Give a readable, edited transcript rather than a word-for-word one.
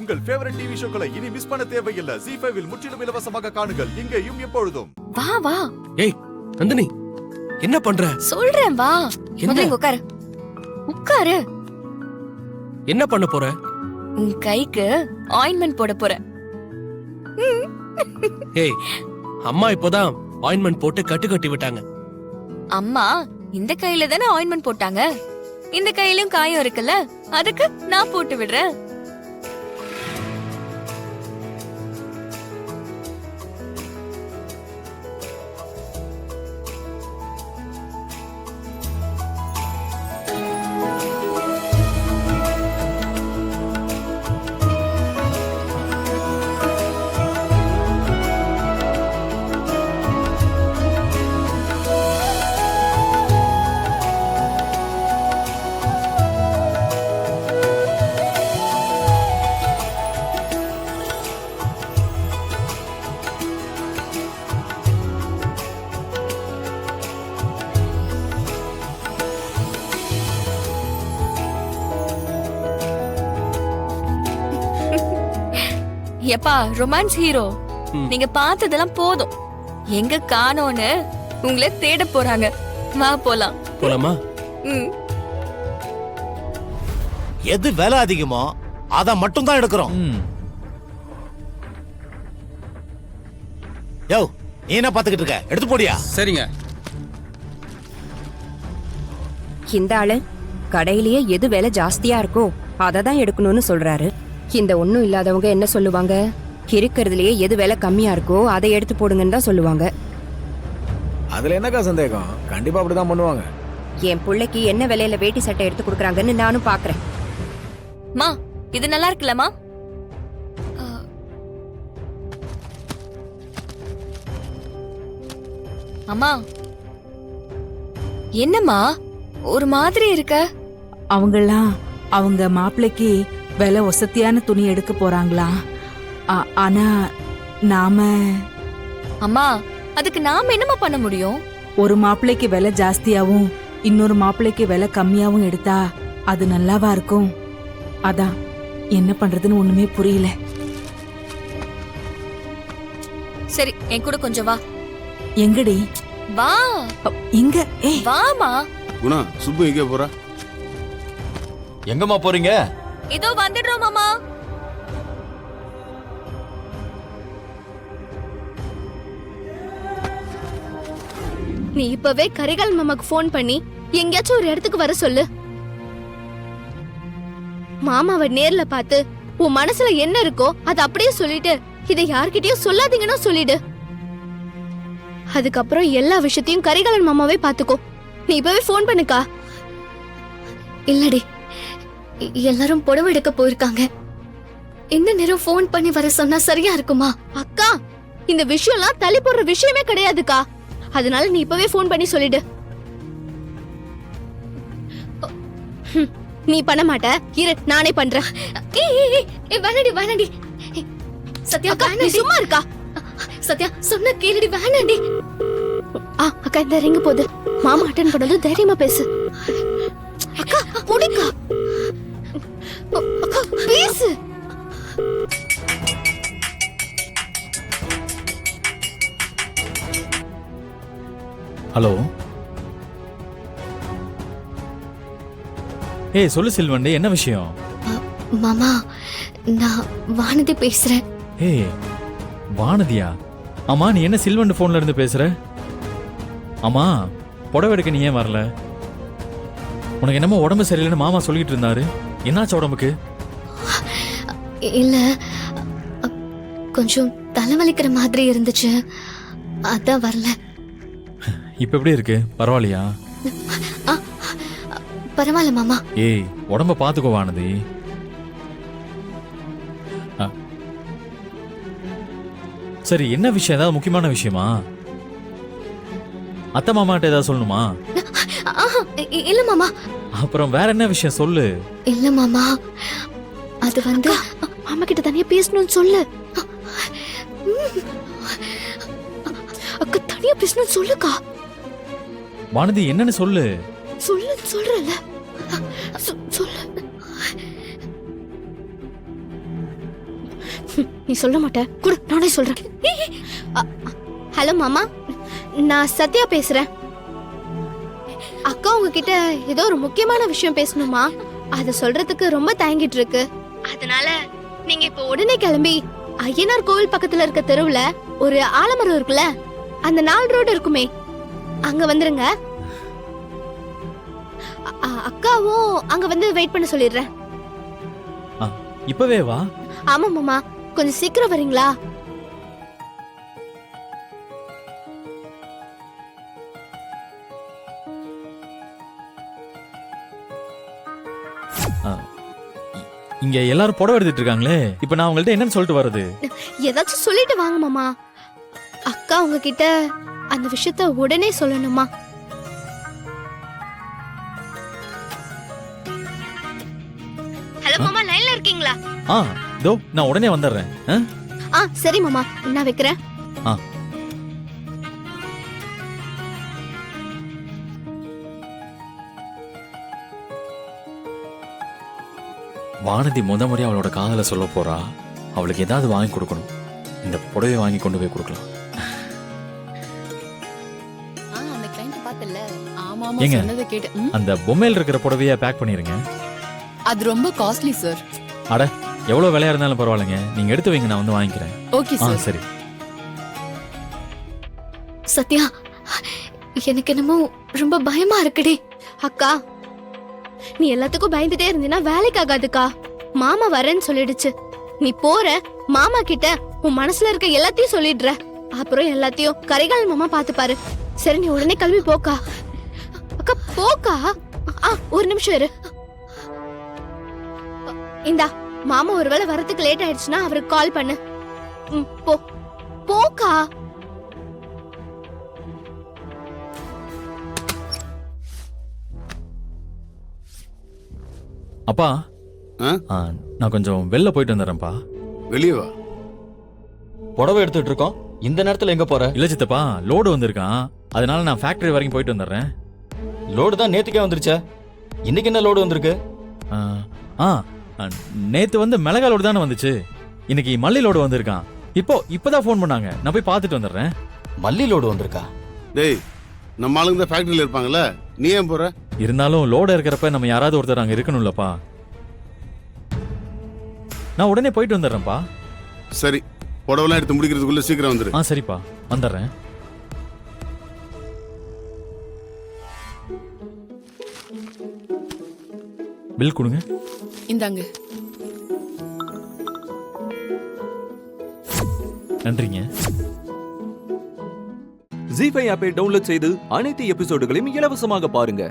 உங்கள் favourite TV ஷோக்களை இனி miss பண்ண தேவையில்லை. ZEE5 இல் முற்றிலும் இலவசமாக காணுங்கள். இங்கேயும் எப்பொழுதும். வா வா. ஏய் நந்தினி, என்ன பண்ற? சொல்றேன் வா. முதல்ல உட்காரு. உட்காரு. என்ன பண்ண போற? உன் கைக்கு ஆயின்மெண்ட் போட போறேன். ஏய், அம்மா இப்போதான் ஆயின்மெண்ட் போட்டு கட்டி விட்டாங்க. அம்மா இந்த கையில தானே ஆயின்மெண்ட் போட்டாங்க. இந்த கையிலயும் காயம் இருக்குல்ல, அதுக்கு நான் போட்டு விடுறேன். எப்பா ரொமான்ஸ் ஹீரோ, நீங்க பார்த்ததெல்லாம் போதும். எங்க காணோன்னு உங்களை தேட போறாங்க. வா போலாம். போலாமா? எது விலை அதிகமோ அத மட்டும் தான் எடுக்கிறோம். யோ, நீ என்ன பாத்துக்கிட்டு இருக்க? எடுத்து போடியா. சரிங்க. இந்த ஆளு கடையிலேயே எது விலை ஜாஸ்தியா இருக்கோ அததான் எடுக்கணும்னு சொல்றாரு. இந்த ஒண்ணும் இல்லாதவங்க என்ன சொல்லுவாங்க? இருக்கிறதுலயே எது விலை கம்மியா இருக்கோ அதை எடுத்து போடுங்கன்னு தான் சொல்லுவாங்க. அதுல என்னக்கா சந்தேகம்? கண்டிப்பா அப்படிதான் பண்ணுவாங்க. என் பிள்ளைக்கு என்ன விலையில வேட்டி சட்டை எடுத்து கொடுக்கறாங்கன்னு நானும் பாக்குறேன். மா, இது நல்லா இருக்குல்லமா? அம்மா, என்னம்மா ஒரு மாதிரி இருக்க? அவங்கெல்லாம் அவங்க மாப்பிள்ளைக்கு விலை ஒசத்தியான துணி எடுக்க போறாங்களா? ஆனா நாம... அம்மா, அதுக்கு நாம என்னமா பண்ண முடியும்? ஒரு மாப்பிள்ளைக்கு விலை ஜாஸ்தியாவும் இன்னொரு மாப்பிள்ளைக்கு விலை கம்மியாவும் எடுத்தா அது நல்லாவா இருக்கும்? அதான் என்ன பண்றதுன்னு ஒண்ணுமே புரியல. சரி, என் கூட கொஞ்சம் வா. எங்கடி? வா. இங்க. ஏய் வாமா. குணா, சுப்பு எங்க போற? எங்கம்மா போறீங்க? இதோ வந்துடுறோம் மாமா. நீ இப்பவே கரிகால் மாமாக்கு போன் பண்ணி எங்கேயாச்சும் ஒரு இடத்துக்கு வர சொல்லு. மாமாவை நேர்ல பார்த்து உன் மனசுல என்ன இருக்கோ அதை அப்படியே சொல்லிட்டு இதை யார்கிட்டயும் சொல்லாதீங்கன்னா சொல்லிடு. அதுக்கப்புறம் எல்லா விஷயத்தையும் கரிகாலன் மாமாவே பாத்துக்கோ. நீ இப்பவே போன் பண்ணுக்கா. இல்லடி, எல்லாரும் புடவை எடுக்க போயிருக்காங்க. இந்த நேரம் போன் பண்ணி வர சொன்னா சரியா இருக்குமா? அக்கா, இந்த விஷயம்லாம் தள்ளி போடுற விஷயமே கிடையாதுக்கா. அதனால நீ இப்பவே போன் பண்ணி சொல்லிடு. நீ பண்ண மாட்ட, இரு நானே பண்றேன். வேணாடி வேணாடி. சத்யா அக்கா, நீ சும்மா இருக்கா? சத்யா சொன்ன கேளுடி, வேணாடி. அக்கா, இந்த ரிங் போகுது. மாமா அட்டெண்ட் பண்ணது, தைரியமா பேசு. அக்கா முடிக்கா. அக்கா பேசு. ஹலோ. ஏய் சொல்லு செல்வண்டே, என்ன விஷயம்? மாமா, நான் வானதி பேசுறேன். ஏய் வானதியா? ஆமா, நீ என்ன சில்வண்டு போன்ல இருந்து பேசுற? ஆமா, புடவை எடுக்க நீ ஏன் வரல? உனக்கு என்னமோ உடம்பு சரியில்லைன்னு மாமா சொல்லிட்டு இருந்தாரு. என்னாச்சு உடம்புக்கு? இல்ல, கொஞ்சம் தலைவலிக்கிற மாதிரி இருந்துச்சு, அதான் வரல. இப்ப எப்படி இருக்கு? பரவாயில்லையா? பரவாயில்ல மாமா. ஏய் உடம்ப பாத்துக்கோ வானதி. சரி, என்ன விஷயம்? ஏதாவது முக்கியமான விஷயமா? அத்தை மாமாட்ட ஏதாவது சொல்லணுமா? இல்ல மாமா. அப்புறம் வேற என்ன விஷயம் சொல்லு. இல்ல மாமா, அது வந்து மாமா கிட்ட தனியா பேசணும்னு சொல்லு. அக்கா, தனியா பேசணும்னு சொல்லுக்கா. வானதி, என்னன்னு சொல்லு. சொல்றல சொல்லு. நீ சொல்ல மாட்ட குடு, நானே சொல்றேன். ஹலோ மாமா, நான் சத்யா பேசுறேன். அக்கா உங்ககிட்ட ஏதோ ஒரு முக்கியமான விஷயம் பேசணுமா, அத சொல்றதுக்கு ரொம்ப தயங்கிட்டு இருக்கு. அதனால நீங்க இப்ப உடனே கிளம்பி ஐயனார் கோவில் பக்கத்துல இருக்க தெருவுல ஒரு ஆலமரம் இருக்குல்ல, அந்த 4 ரோடு இருக்குமே, அங்க வந்துருங்க. அக்காவும் அங்க வந்து வெயிட் பண்ண சொல்லிடுறேன். இப்பவே வா. ஆமா மாமா, கொஞ்சம் சீக்கிரம் வரீங்களா? இங்க எல்லாரும் புடவை எடுத்துட்டு இருக்காங்களே, இப்ப நான் உங்கள்ட்ட என்னன்னு சொல்லிட்டு வர்றது? ஏதாச்சும் சொல்லிட்டு வாங்க மாமா. அக்கா உங்ககிட்ட அந்த விஷயத்த உடனே சொல்லணுமா? ஹலோ மாமா, லைன்ல இருக்கீங்களா? இதோ நான் உடனே வந்துடுறேன். சரி மாமா, நான் வைக்கிறேன். வானதி முறையா அவளோட காதல சொல்ல போறா. அவளுக்கு ஏதாவது வாங்கி கொடுக்கணும். இந்த புடவை வாங்கி கொண்டு போய் கொடுக்கலாம். அந்த கிளையண்ட் பார்த்தல. ஆமா ஏங்க, சொன்னதை கேட்டு. அந்த பொம்மையில இருக்கிற புடவைய பேக் பண்ணிருங்க. அது ரொம்ப காஸ்ட்லி சார். அட, எவ்வளவு விலையா இருந்தாலும் பரவாயில்லைங்க, நீங்க எடுத்து வைங்க, நான் வந்து வாங்கிக்கிறேன். Okay sir. சரி. சத்யா, எனக்கு என்னமோ ரொம்ப பயமா இருக்குடி. அக்கா, நீ எல்லாத்துக்கும் பயந்துட்டே இருந்தீனா வேலைக்கு ஆகாதுக்கா. மாமா வரேன்னு சொல்லிடுச்சு. நீ போற, மாமா கிட்ட உன் மனசுல இருக்க எல்லாத்தையும் சொல்லிடுற. அப்புறம் எல்லாத்தையும் கரிகால் மாமா பாத்துப்பாரு. சரி, நீ உடனே கிளம்பி போக்கா. அக்கா போக்கா. ஒரு நிமிஷம் இரு. இந்தா, மாமா ஒருவேளை வரதுக்கு லேட் ஆயிடுச்சுன்னா அவருக்கு கால் பண்ணு. போ போக்கா. அப்பா, நான் கொஞ்சம் வெளில போயிட்டு வந்துடுறேன்ப்பா. வெளியே வா. புடவை எடுத்துட்டு இருக்கோம், இந்த நேரத்துல எங்க போற? இல்ல சித்தப்பா, லோடு வந்திருக்கான், அதனால நான் ஃபேக்டரி வரைக்கும் போயிட்டு வந்துடுறேன். லோடு தான் நேத்துக்கே வந்துருச்சே, இன்னைக்கு என்ன லோடு வந்திருக்கு? நேத்து வந்து மிளகா லோடு தானே வந்துச்சு, இன்னைக்கு மல்லி லோடு வந்திருக்கான். இப்பதான் ஃபோன் பண்ணாங்க, நான் போய் பார்த்துட்டு வந்துடுறேன். மல்லி லோடு வந்திருக்கா? டேய், நம்ம ஆளுங்க தான் ஃபேக்டரியில் இருப்பாங்கல்ல, நீ ஏன் போற? இருந்தாலும் லோடு இருக்கிறப்ப நம்ம யாராவது ஒருத்தர் அங்க இருக்கணும்லப்பா. நான் உடனே போயிட்டு வந்துடுறேன்ப்பா. சரி, புடவெல்லாம் எடுத்து முடிக்கிறதுக்குள்ள சீக்கிரம் வந்துரு. சரிப்பா, வந்துடுறேன். பில் கொடுங்க. இந்தாங்க. நன்றிங்க. ஜீ5 ஆப்பை டவுன்லோட் செய்து அனைத்து எபிசோடுகளையும் இலவசமாக பாருங்க.